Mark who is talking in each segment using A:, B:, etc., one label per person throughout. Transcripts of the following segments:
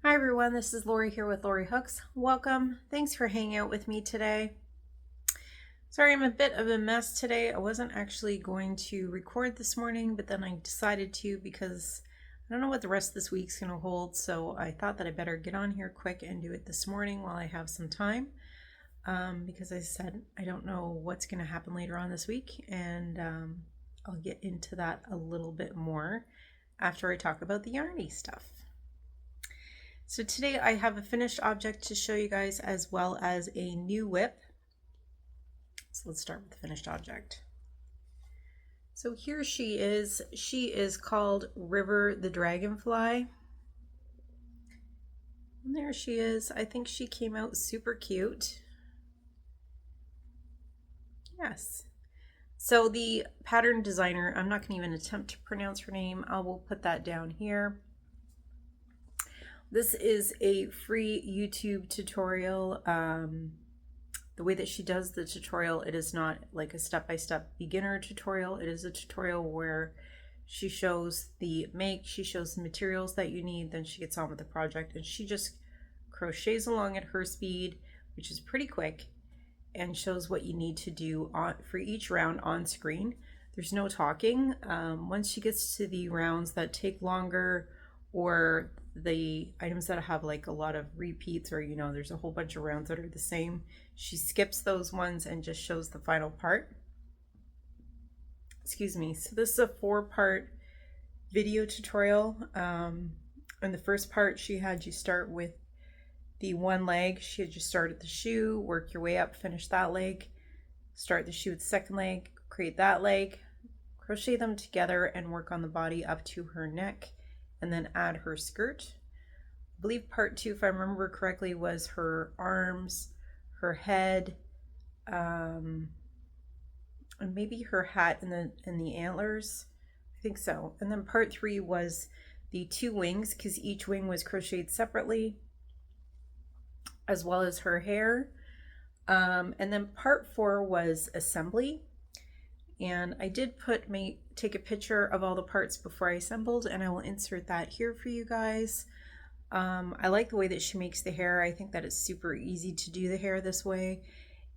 A: Hi everyone, this is Lori here with Lori Hooks. Welcome. Thanks for hanging out with me today. Sorry, I'm a bit of a mess today. I wasn't actually going to record this morning, but then I decided to because I don't know what the rest of this week's going to hold, so I thought that I better get on here quick and do it this morning while I have some time. Because I said I don't know what's going to happen later on this week, and I'll get into that a little bit more after I talk about the yarny stuff. So today I have a finished object to show you guys as well as a new whip. So let's start with the finished object. So here she is. She is called River the Dragonfly. And there she is. I think she came out super cute. Yes. So the pattern designer, I'm not going to even attempt to pronounce her name. I will put that down here. This is a free YouTube tutorial. The way that she does the tutorial, it is not like a step-by-step beginner tutorial. It is a tutorial where she shows the make, she shows the materials that you need, then she gets on with the project and she just crochets along at her speed, which is pretty quick, and shows what you need to do for each round on screen. There's no talking. Once she gets to the rounds that take longer, or the items that have like a lot of repeats, or there's a whole bunch of rounds that are the same, she skips those ones and just shows the final part. Excuse me. So this is a 4-part video tutorial. In the first part, she had you start with the one leg. She had you start at the shoe, work your way up, finish that leg, start the shoe with the second leg, create that leg, crochet them together, and work on the body up to her neck, and then add her skirt. I believe part 2, if I remember correctly, was her arms, her head, and maybe her hat and the antlers. I think so. And then part 3 was the 2 wings, because each wing was crocheted separately, as well as her hair. And then part 4 was assembly. And I did take a picture of all the parts before I assembled, and I will insert that here for you guys. I like the way that she makes the hair. I think that it's super easy to do the hair this way,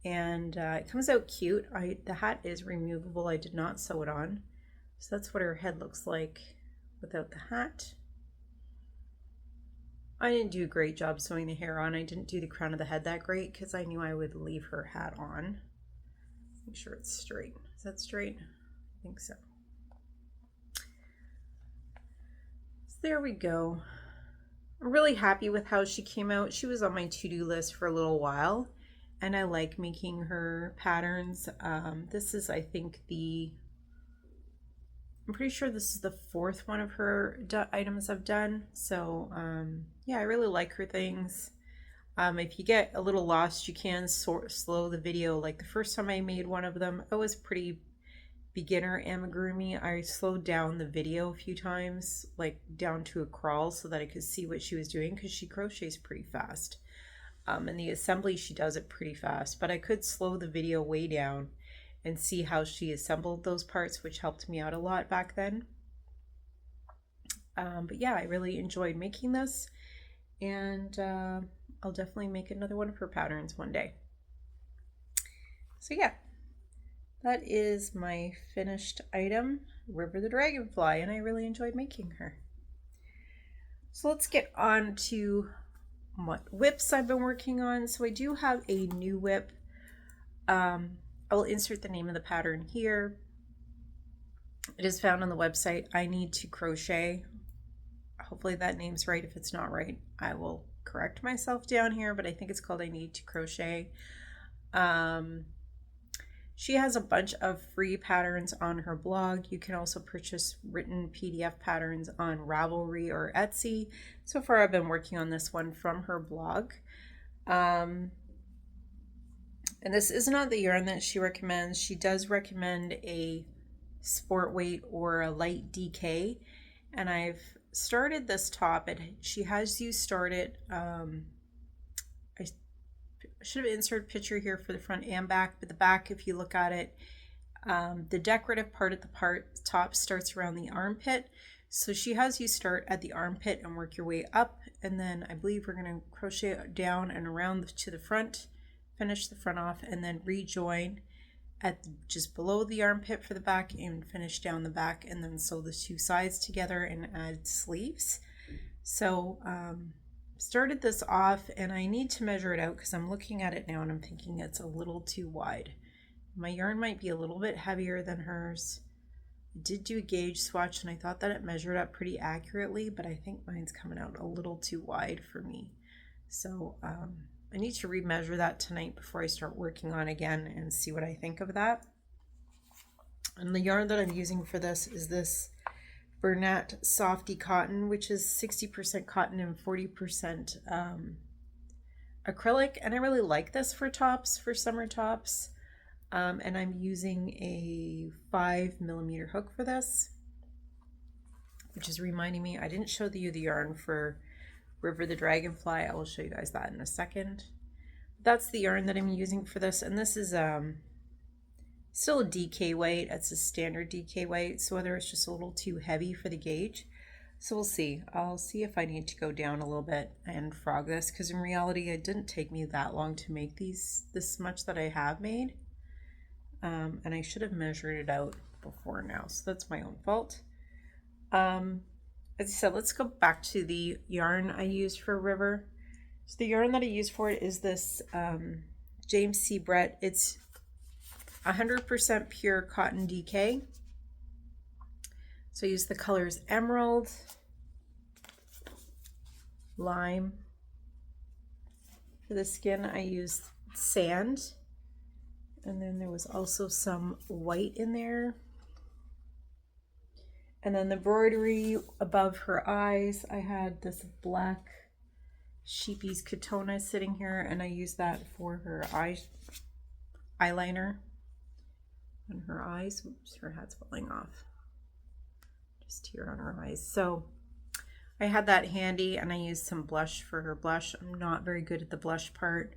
A: and it comes out cute. The hat is removable. I did not sew it on. So that's what her head looks like without the hat. I didn't do a great job sewing the hair on. I didn't do the crown of the head that great because I knew I would leave her hat on. Make sure it's straight. Is that straight? I think so. So there we go. I'm really happy with how she came out. She was on my to-do list for a little while, and I like making her patterns. This is, I think, I'm pretty sure this is the 4th one of her items I've done. So yeah, I really like her things. If you get a little lost, you can slow the video. Like the first time I made one of them, I was pretty beginner amigurumi. I slowed down the video a few times, like down to a crawl, so that I could see what she was doing, because she crochets pretty fast. And the assembly, she does it pretty fast, but I could slow the video way down and see how she assembled those parts, which helped me out a lot back then. But yeah, I really enjoyed making this, and I'll definitely make another one of her patterns one day. So yeah, that is my finished item, River the Dragonfly, and I really enjoyed making her. So let's get on to what whips I've been working on. So I do have a new whip. I will insert the name of the pattern here. It is found on the website I Need to Crochet. Hopefully that name's right. If it's not right, I will correct myself down here, but I think it's called I Need to Crochet. She has a bunch of free patterns on her blog. You can also purchase written PDF patterns on Ravelry or Etsy. So far I've been working on this one from her blog. And this is not the yarn that she recommends. She does recommend a sport weight or a light DK, and I've started this top. She has you start it. I should have inserted a picture here for the front and back, but the back, if you look at it, the decorative part at the top starts around the armpit. So she has you start at the armpit and work your way up, and then I believe we're going to crochet down and around to the front, finish the front off, and then rejoin at just below the armpit for the back and finish down the back, and then sew the two sides together and add sleeves. So started this off, and I need to measure it out because I'm looking at it now and I'm thinking it's a little too wide. My yarn might be a little bit heavier than hers. I did do a gauge swatch and I thought that it measured up pretty accurately, but I think mine's coming out a little too wide for me. So I need to remeasure that tonight before I start working on it again and see what I think of that. And the yarn that I'm using for this is this Bernat Softy Cotton, which is 60% cotton and 40% acrylic. And I really like this for tops, for summer tops. And I'm using a 5mm hook for this, which is reminding me I didn't show you the yarn for River the Dragonfly. I will show you guys that in a second. That's the yarn that I'm using for this, and this is still a DK weight. It's a standard DK weight, so whether it's just a little too heavy for the gauge. So we'll see. I'll see if I need to go down a little bit and frog this, because in reality it didn't take me that long to make this much that I have made. And I should have measured it out before now, so that's my own fault. As I said, let's go back to the yarn I used for River. So the yarn that I used for it is this James C. Brett. It's 100% pure cotton DK. So I used the colors Emerald, Lime. For the skin, I used Sand. And then there was also some white in there. And then the embroidery above her eyes, I had this black Sheepy's Katona sitting here, and I used that for her eyeliner on her eyes. Oops, her hat's falling off. Just here on her eyes. So I had that handy, and I used some blush for her blush. I'm not very good at the blush part.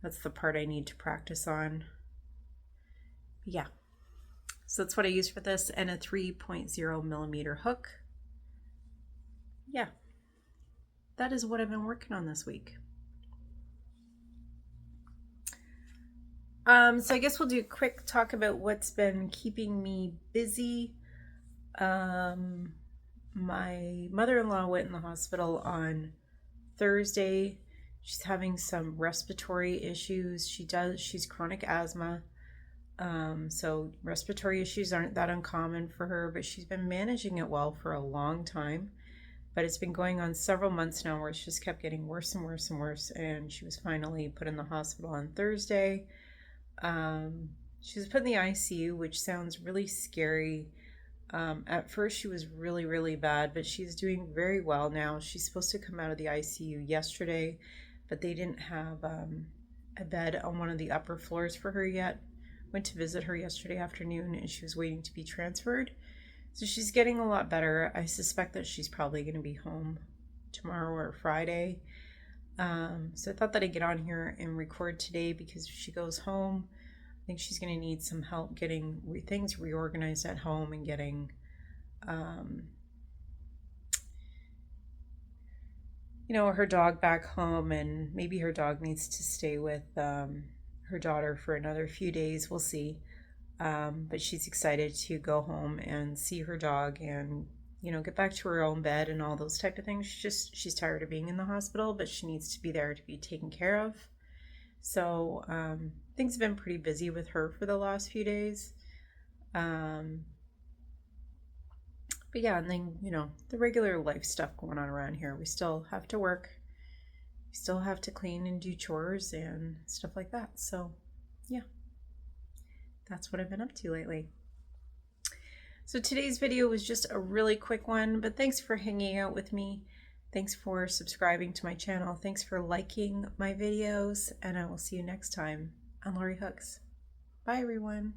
A: That's the part I need to practice on. Yeah, so that's what I used for this, and a 3.0mm hook. Yeah, that is what I've been working on this week. So I guess we'll do a quick talk about what's been keeping me busy. My mother-in-law went in the hospital on Thursday. She's having some respiratory issues. She's chronic asthma. So respiratory issues aren't that uncommon for her, but she's been managing it well for a long time. But it's been going on several months now where it's just kept getting worse and worse and worse. And she was finally put in the hospital on Thursday. She was put in the ICU, which sounds really scary. At first she was really, really bad, but she's doing very well now. She's supposed to come out of the ICU yesterday, but they didn't have a bed on one of the upper floors for her yet. Went to visit her yesterday afternoon, and she was waiting to be transferred. So she's getting a lot better. I suspect that she's probably going to be home tomorrow or Friday. So I thought that I'd get on here and record today, because if she goes home, I think she's going to need some help getting things reorganized at home and getting her dog back home, and maybe her dog needs to stay with her daughter for another few days. We'll see. But she's excited to go home and see her dog and get back to her own bed and all those type of things. She's tired of being in the hospital, but she needs to be there to be taken care of. So things have been pretty busy with her for the last few days. But yeah, and then the regular life stuff going on around here. We still have to work. We still have to clean and do chores and stuff like that. So yeah, that's what I've been up to lately. So today's video was just a really quick one, but thanks for hanging out with me. Thanks for subscribing to my channel. Thanks for liking my videos, and I will see you next time on Lori Hooks. Bye everyone.